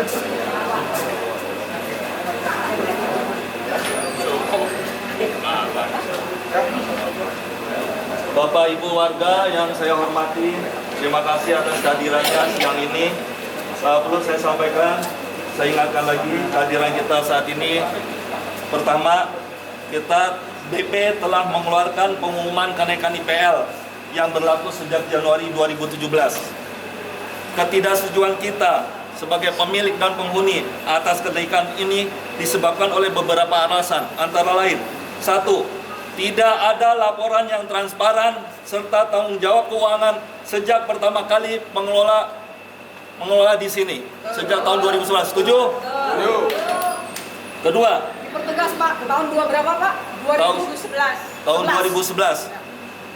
Bapak Ibu warga yang saya hormati, terima kasih atas kehadirannya siang ini. Perlu saya sampaikan, saya ingatkan lagi kehadiran kita saat ini. Pertama, kita BP telah mengeluarkan pengumuman kenaikan IPL yang berlaku sejak Januari 2017. Ketidaksetujuan kita sebagai pemilik dan penghuni atas kenaikan ini disebabkan oleh beberapa alasan, antara lain: 1. Tidak ada laporan yang transparan serta tanggung jawab keuangan sejak pertama kali mengelola di sini sejak tahun 2011. Setuju? Kedua, dipertegas Pak, tahun berapa Pak? 2011. Tahun 2011.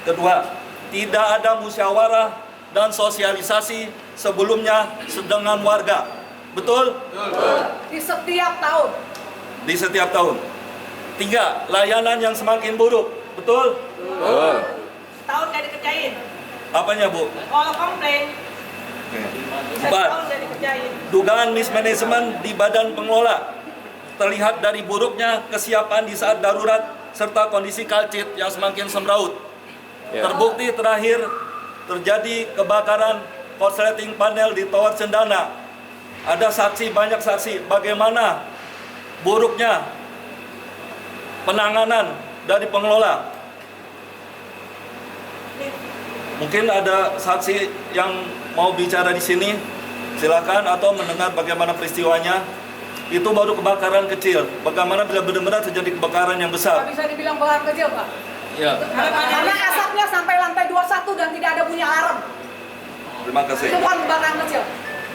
Kedua, tidak ada musyawarah dan sosialisasi sebelumnya dengan warga. Betul? Betul. Di setiap tahun. Di setiap tahun. 3, layanan yang semakin buruk. Betul? Betul. Tahun nggak dikerjain. Apanya, Bu? Kalau komplain. 4, Tahun nggak dikerjain. dugaan mismanagement di badan pengelola. Terlihat dari buruknya kesiapan di saat darurat serta kondisi kalcit yang semakin semraut. Terbukti terakhir terjadi kebakaran korsleting panel di Tower Cendana. Ada banyak saksi bagaimana buruknya penanganan dari pengelola. Mungkin ada saksi yang mau bicara di sini, silakan, atau mendengar bagaimana peristiwanya. Itu baru kebakaran kecil. Bagaimana bila benar-benar terjadi kebakaran yang besar? Nggak bisa dibilang kebakaran kecil Pak. Ya. Karena asapnya sampai lantai 21 dan tidak ada bunyi alarm. Terima kasih. Itu bukan kebakaran kecil.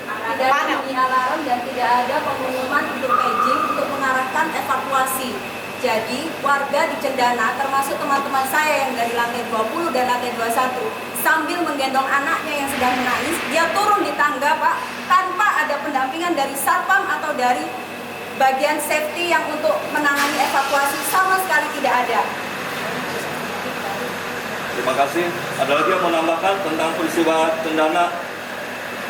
Tidak ada bunyi alarm dan tidak ada pengumuman untuk paging untuk mengarahkan evakuasi. Jadi warga di Cendana, termasuk teman-teman saya yang dari lantai 20 dan lantai 21, sambil menggendong anaknya yang sedang menangis, dia turun di tangga Pak, tanpa ada pendampingan dari satpam atau dari bagian safety yang untuk menangani evakuasi, sama sekali tidak ada. Terima kasih. Ada lagi yang mau menambahkan tentang peristiwa Cendana?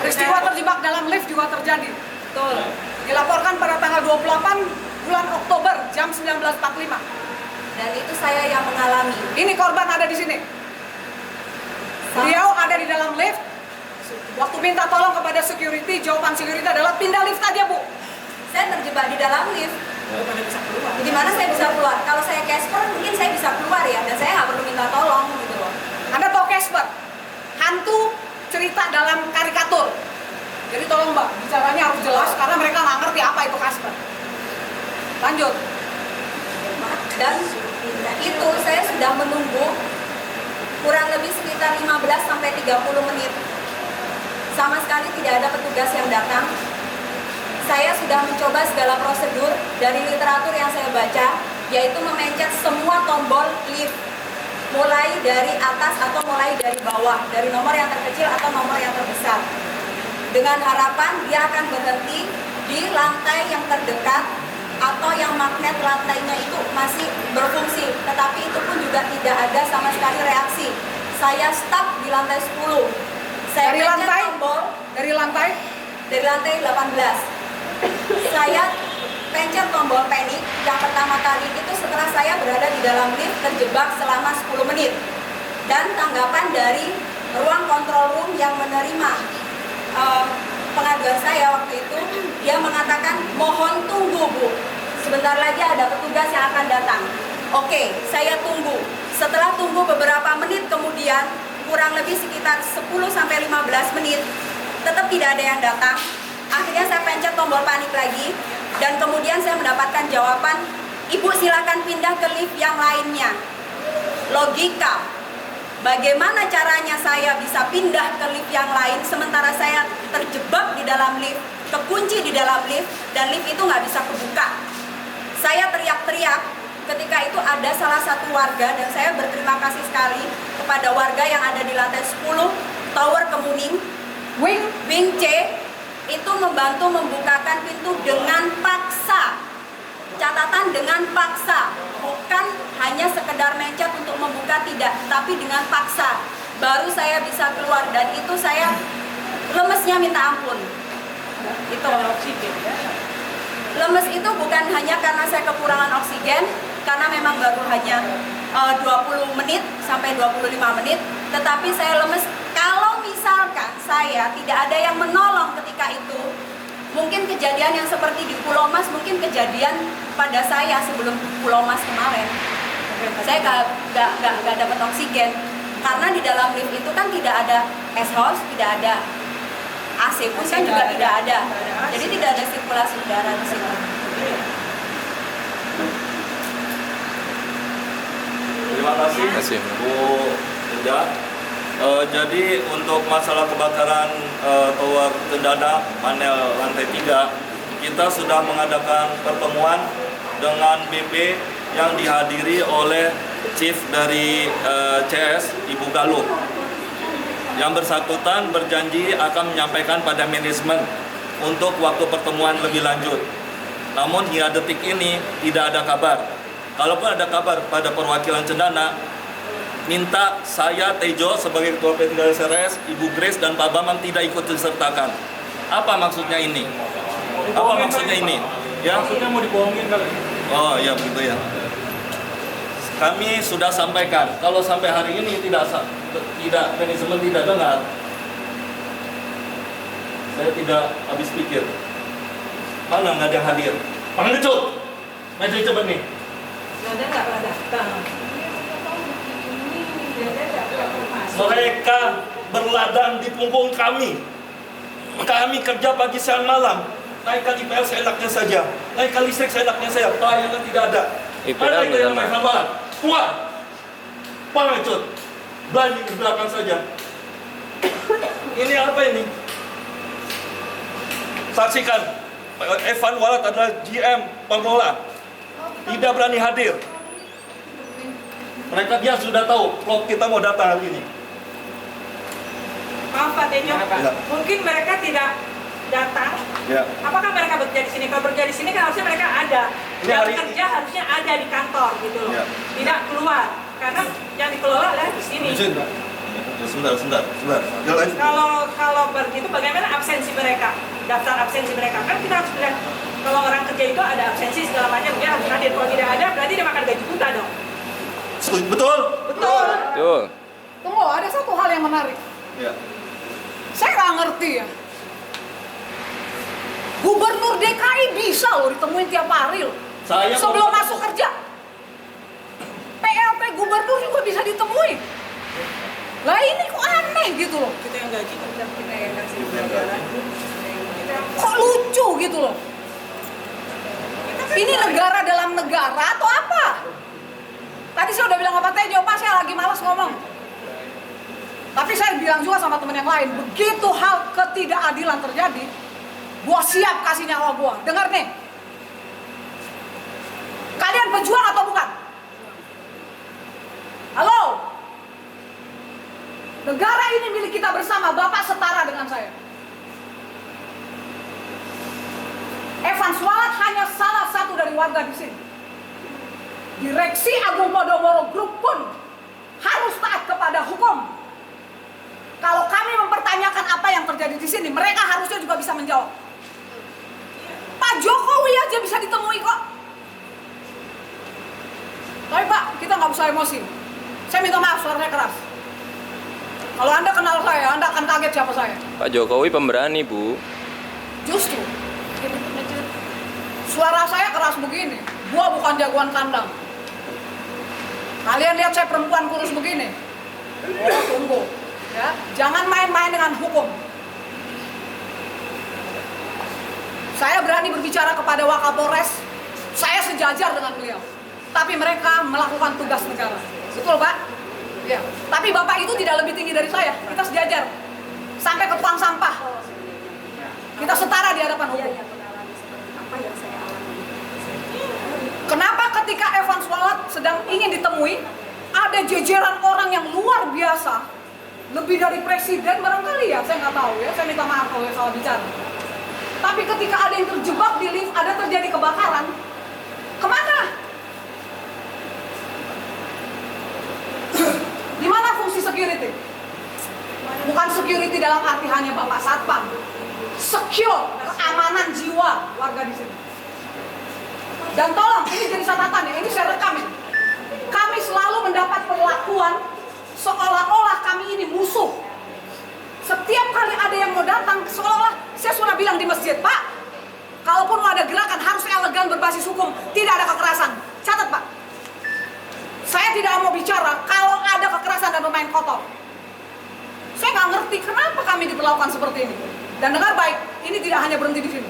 Peristiwa terjebak dalam lift juga terjadi. Betul. Dilaporkan pada tanggal 28 bulan Oktober jam 19.45. Dan itu saya yang mengalami. Ini korban ada di sini. Beliau ada di dalam lift. Waktu minta tolong kepada security, jawaban security adalah pindah lift aja Bu. Saya terjebak di dalam lift. Di mana saya bisa keluar? Kalau saya Casper mungkin saya bisa keluar ya, dan saya nggak perlu minta tolong gitu loh. Anda tahu Casper? Hantu cerita dalam karikatur. Jadi tolong Mbak, bicaranya harus jelas karena mereka nggak ngerti apa itu Casper. Lanjut. Dan itu saya sudah menunggu kurang lebih sekitar 15 sampai 30 menit. Sama sekali tidak ada petugas yang datang. Saya sudah mencoba segala prosedur dari literatur yang saya baca, yaitu memencet semua tombol lift, mulai dari atas atau mulai dari bawah, dari nomor yang terkecil atau nomor yang terbesar, dengan harapan dia akan berhenti di lantai yang terdekat atau yang magnet lantainya itu masih berfungsi, tetapi itu pun juga tidak ada sama sekali reaksi. Saya stuck di lantai 10. Saya Dari lantai? tombol Dari lantai? dari lantai 18. Saya pencet tombol panik yang pertama kali itu setelah saya berada di dalam lift terjebak selama 10 menit. Dan tanggapan dari ruang kontrol room yang menerima pengaduan saya waktu itu, dia mengatakan mohon tunggu Bu, sebentar lagi ada petugas yang akan datang. Oke, saya tunggu. Setelah tunggu beberapa menit kemudian, kurang lebih sekitar 10-15 menit, tetap tidak ada yang datang. Akhirnya saya pencet tombol panik lagi, dan kemudian saya mendapatkan jawaban, Ibu silakan pindah ke lift yang lainnya. Logika, bagaimana caranya saya bisa pindah ke lift yang lain sementara saya terjebak di dalam lift, kekunci di dalam lift, dan lift itu nggak bisa kebuka. Saya teriak-teriak. Ketika itu ada salah satu warga, dan saya berterima kasih sekali kepada warga yang ada di lantai 10 Tower Kemuning Wing C, itu membantu membukakan pintu dengan paksa. Catatan dengan paksa, bukan hanya sekedar mencet untuk membuka, tidak, tapi dengan paksa. Baru saya bisa keluar, dan itu saya lemesnya minta ampun. Itu Lemes itu bukan hanya karena saya kekurangan oksigen, karena memang baru hanya 20 menit sampai 25 menit, tetapi saya lemes kalau misalkan saya tidak ada yang menolong ketika itu. Mungkin kejadian yang seperti di Pulau Mas, mungkin kejadian pada saya sebelum Pulau Mas kemarin. Saya nggak dapat oksigen karena di dalam lift itu kan tidak ada exhaust, tidak ada AC pun kan juga tidak ada. Jadi tidak ada sirkulasi udara di situ. Terima kasih Bu Ida. Jadi untuk masalah kebakaran tower Cendana panel lantai 3, kita sudah mengadakan pertemuan dengan BP yang dihadiri oleh Chief dari CS, Ibu Galuh. Yang bersangkutan berjanji akan menyampaikan pada manajemen untuk waktu pertemuan lebih lanjut. Namun hingga detik ini tidak ada kabar. Kalaupun ada kabar pada perwakilan Cendana, minta saya Tejo sebagai Ketua P3 SRS, Ibu Grace dan Pak Bambang tidak ikut disertakan. Apa maksudnya ini? Apa maksudnya ini? Ya? Maksudnya mau dibohongin kali? Oh ya begitu ya. Kami sudah sampaikan. Kalau sampai hari ini tidak manajemen tidak dengar, saya tidak habis pikir. Mana nggak ada yang hadir? Panggil Cut. Maju cepet nih. Nada nggak pernah datang. Mereka berladang di punggung kami. Kami kerja pagi siang malam. Naikkan IPL seenaknya saja. Naikkan listrik seenaknya saja. Pelayanan tidak ada. Mana itu yang naik barat? Keluar. Pengecut. Berani di belakang saja. Ini apa ini? Saksikan. Evan Walat adalah GM pengelola. Tidak berani hadir. Dia sudah tahu klub kita mau datang hari ini. Maaf Pak Tejo, Ya. mungkin mereka tidak datang. Ya. Apakah mereka bekerja di sini? Kalau bekerja di sini kan harusnya mereka ada. Ini Yang hari- bekerja harusnya ada di kantor gitu loh. Ya. Tidak keluar. Karena yang dikelola adalah di sini. Sebentar. Jalan. Kalau begitu bagaimana absensi mereka? Daftar absensi mereka. Kan kita harus lihat kalau orang kerja itu ada absensi segala macam, dia harus hadir. Kalau tidak ada, berarti dia makan gaji buta dong. Betul. Betul. Betul. Tunggu, ada satu hal yang menarik. Ya. Saya nggak ngerti ya. Gubernur DKI bisa loh ditemuin tiap hari loh. Saya Sebelum mau- masuk kerja. PLT gubernur juga bisa ditemuin. Lah ini kok aneh gitu loh. Kita yang gaji, kita yang kasih pelajaran. Kok lucu gitu loh. Ini negara dalam negara atau apa? Tadi saya udah bilang sama Pak Tejo, Pak saya lagi malas ngomong. Tapi saya bilang juga sama teman yang lain, begitu hal ketidakadilan terjadi, gua siap kasih nyawa gua. Dengar nih, kalian pejuang atau bukan? Halo? Negara ini milik kita bersama, Bapak setara dengan saya. Evan Walat hanya salah satu dari warga di sini. Direksi Agung Podomoro Group pun harus taat kepada hukum. Kalau kami mempertanyakan apa yang terjadi di sini, mereka harusnya juga bisa menjawab. Pak Jokowi aja bisa ditemui kok. Tapi Pak, kita nggak usah emosi. Saya minta maaf, suaranya keras. Kalau Anda kenal saya, Anda akan kaget siapa saya. Pak Jokowi pemberani, Bu. Justru, suara saya keras begini. Gua bukan jagoan kandang. Kalian lihat saya perempuan kurus begini. Oh, tunggu. Ya, jangan main-main dengan hukum. Saya berani berbicara kepada Wakapolres. Saya sejajar dengan beliau. Tapi mereka melakukan tugas negara. Betul, Pak? Ya. Tapi Bapak itu tidak lebih tinggi dari saya. Kita sejajar. Sampai ke tukang sampah. Kita setara di hadapan hukum. Apa yang saya alami? Kenapa ketika Evan Walat sedang ingin ditemui, ada jajaran orang yang luar biasa, lebih dari presiden barangkali ya, saya nggak tahu ya, saya minta maaf kalau salah bicara. Tapi ketika ada yang terjebak di lift, ada terjadi kebakaran, kemana? Di mana fungsi security? Bukan security dalam arti hanya Bapak Satpam, secure keamanan jiwa warga di sini. Dan tolong, ini jadi catatan ya, ini saya rekam ya. Kami selalu mendapat perlakuan seolah-olah kami ini musuh. Setiap kali ada yang mau datang, seolah-olah saya sudah bilang di masjid, Pak, kalaupun mau ada gerakan harus elegan berbasis hukum, tidak ada kekerasan. Catat, Pak. Saya tidak mau bicara kalau ada kekerasan dan bermain kotor. Saya nggak ngerti kenapa kami diperlakukan seperti ini. Dan dengar baik, ini tidak hanya berhenti di sini.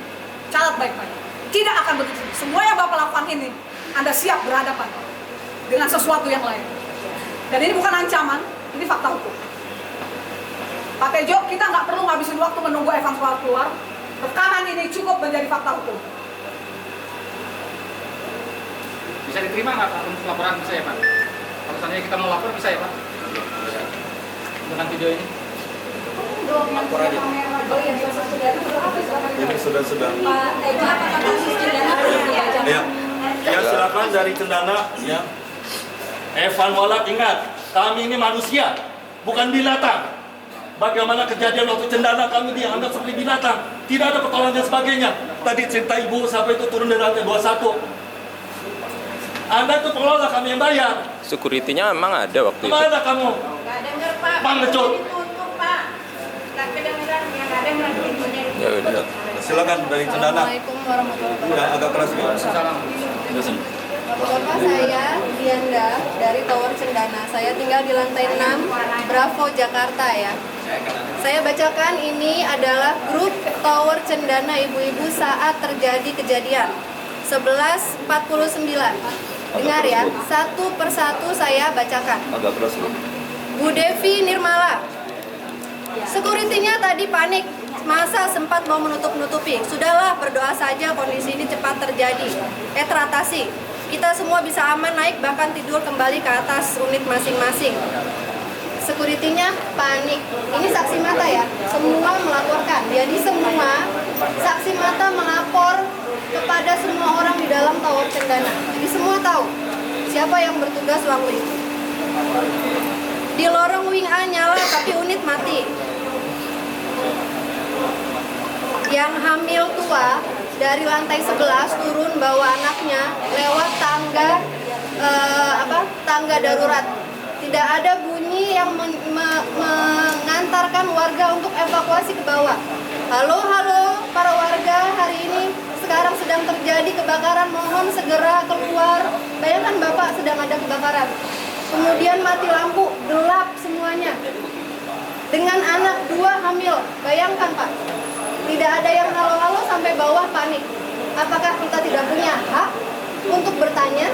Catat baik-baik. Tidak akan berhenti di sini. Semua yang Bapak lakukan ini, Anda siap berhadapan dengan sesuatu yang lain. Dan ini bukan ancaman, ini fakta hukum. Pak Tejo, kita nggak perlu ngabisin waktu menunggu Evans keluar. Rekaman ini cukup menjadi fakta hukum. Bisa diterima nggak Pak untuk laporan saya Pak? Kalau seandainya kita mau lapor bisa ya Pak? Dengan video ini? Ini sudah. Pak Tejo, apakah kasus Cendana belum dibacakan? Ya. Ya silakan dari Cendana. Ya. Evan Walat ingat, kami ini manusia, bukan binatang. Bagaimana kejadian waktu Cendana kami dianggap seperti binatang, tidak ada pertolongan dan sebagainya. Tadi cerita ibu sampai itu turun dari lantai 21. Anda tuh pengelola, kami yang bayar. Security-nya memang ada waktu itu. Kemana kamu? Nggak denger Pak. Pengecut. Ditutup Pak. Nggak kedengeran ya, nggak denger pintunya Ya udah. Silakan dari Cendana. Assalamualaikum warahmatullahi Udah agak keras ya. Salam. wabarakatuh. Saya Dianda dari Tower Cendana. Saya tinggal di lantai 6 Bravo Jakarta ya. Saya bacakan ini adalah grup Tower Cendana ibu-ibu saat terjadi kejadian 11.49. Dengar ya, satu persatu saya bacakan. Agak keras loh. Bu Devi Nirmala, sekuritinya tadi panik, masa sempat mau menutup-nutupi. Sudahlah, berdoa saja kondisi ini cepat terjadi. Teratasi, kita semua bisa aman naik bahkan tidur kembali ke atas unit masing-masing. Sekuritinya panik. Ini saksi mata ya, semua melaporkan. Jadi semua saksi mata melapor kepada semua orang di dalam Tower Cendana. Jadi semua tahu siapa yang bertugas waktu itu. Di lorong wing A nyala tapi unit mati. Yang hamil tua dari lantai 11 turun bawa anaknya lewat tangga darurat. Tidak ada bunyi yang mengantarkan warga untuk evakuasi ke bawah. Halo para warga, hari ini sekarang sedang terjadi kebakaran, mohon segera keluar. Bayangkan Bapak sedang ada kebakaran. Kemudian mati lampu, gelap semuanya. Dengan anak 2 hamil, bayangkan Pak. Tidak ada yang halo-halo sampai bawah panik. Apakah kita tidak punya hak untuk bertanya?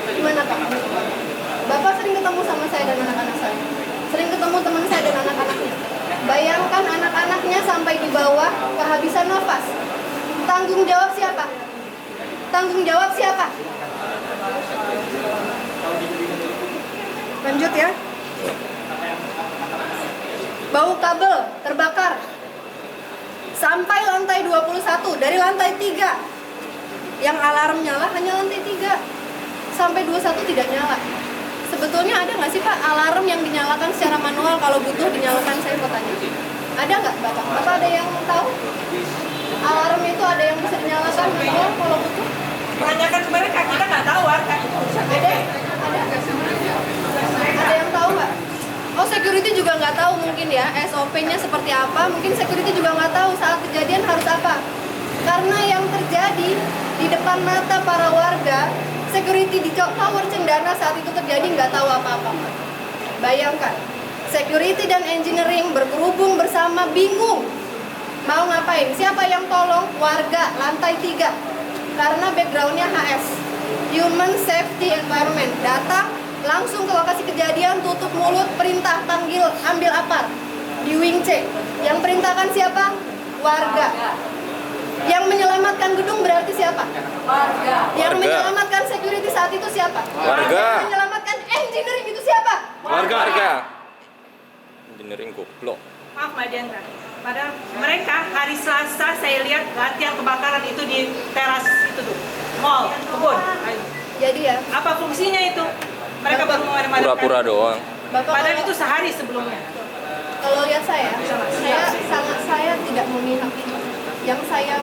Gimana Pak? Bapak sering ketemu sama saya dan anak-anak saya. Sering ketemu teman saya dan anak-anaknya. Bayangkan anak-anaknya sampai di bawah kehabisan nafas. Tanggung jawab siapa? Tanggung jawab siapa? Lanjut ya. Bau kabel terbakar sampai lantai 21, dari lantai 3 yang alarm nyala hanya lantai 3 sampai 21 tidak nyala. Sebetulnya ada nggak sih Pak alarm yang dinyalakan secara manual, kalau butuh dinyalakan? Saya mau tanya, ada nggak Bapak? Bapak ada yang tahu alarm itu ada yang bisa dinyalakan manual kalau butuh? Tanyakan ke mereka, kita nggak tahu kan. Ada yang tahu nggak? Oh, security juga nggak tahu mungkin ya SOP-nya seperti apa. Mungkin security juga nggak tahu saat kejadian harus apa. Karena yang terjadi di depan mata para warga, security di Tower Cendana saat itu terjadi nggak tahu apa-apa. Bayangkan, security dan engineering berkerubung bersama, bingung mau ngapain. Siapa yang tolong? Warga lantai 3. Karena backgroundnya HS, Human Safety Environment, datang langsung ke lokasi kejadian, tutup mulut, perintah panggil, ambil apar di wing C. Yang perintahkan siapa? Warga. Yang menyelamatkan gedung berarti siapa? Warga. Yang Warga. menyelamatkan security saat itu siapa? Warga. Yang menyelamatkan engineering itu siapa? Warga. Engineering goblok. Maaf Mbak Diandra, pada mereka hari Selasa saya lihat latihan kebakaran itu di teras itu tuh, mall, kebun. Jadi ya, Apa fungsinya itu? Mereka baru memadamkan. Pura-pura doang. Bapak Padahal kalau- itu sehari sebelumnya. kalau lihat saya tidak memihak itu. Yang saya